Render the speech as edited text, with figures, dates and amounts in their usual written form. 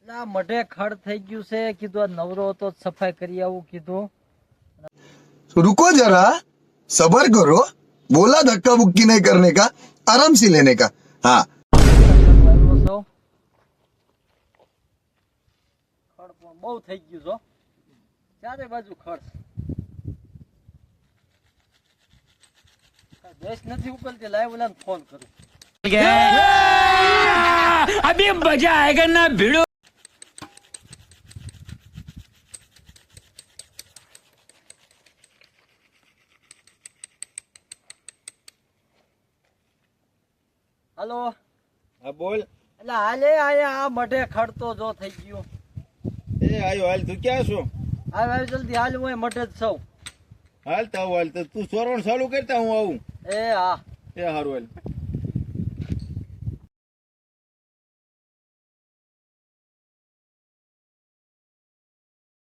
આ મઢે ખડ થઈ ગયું છે કીધું આ નવરો તો સફાઈ કરી આવું કીધું रुको जरा सबर करो बोला धक्का मुक्की नहीं करने का आराम से लेने का हाँ આવ્યો છો ખડ પણ બહુ થઈ ગયું છો ચારે બાજુ ખડ દેશ નથી ઉકલતી લાઈવ ઓલાને ફોન કરું अभी मजा आएगा ना भिड़ो। હાલો હા બોલ. એટલે હાલે આયા આ મઢે ખડતો જો થઈ ગયો એ આયો હાલ, તું ક્યાં છો? આવે જલ્દી હાલ હું મઢે જ સૌ હાલ તો તું સોરવણ ચાલુ કરતા હું આવું. એ હા એ હારું હાલ.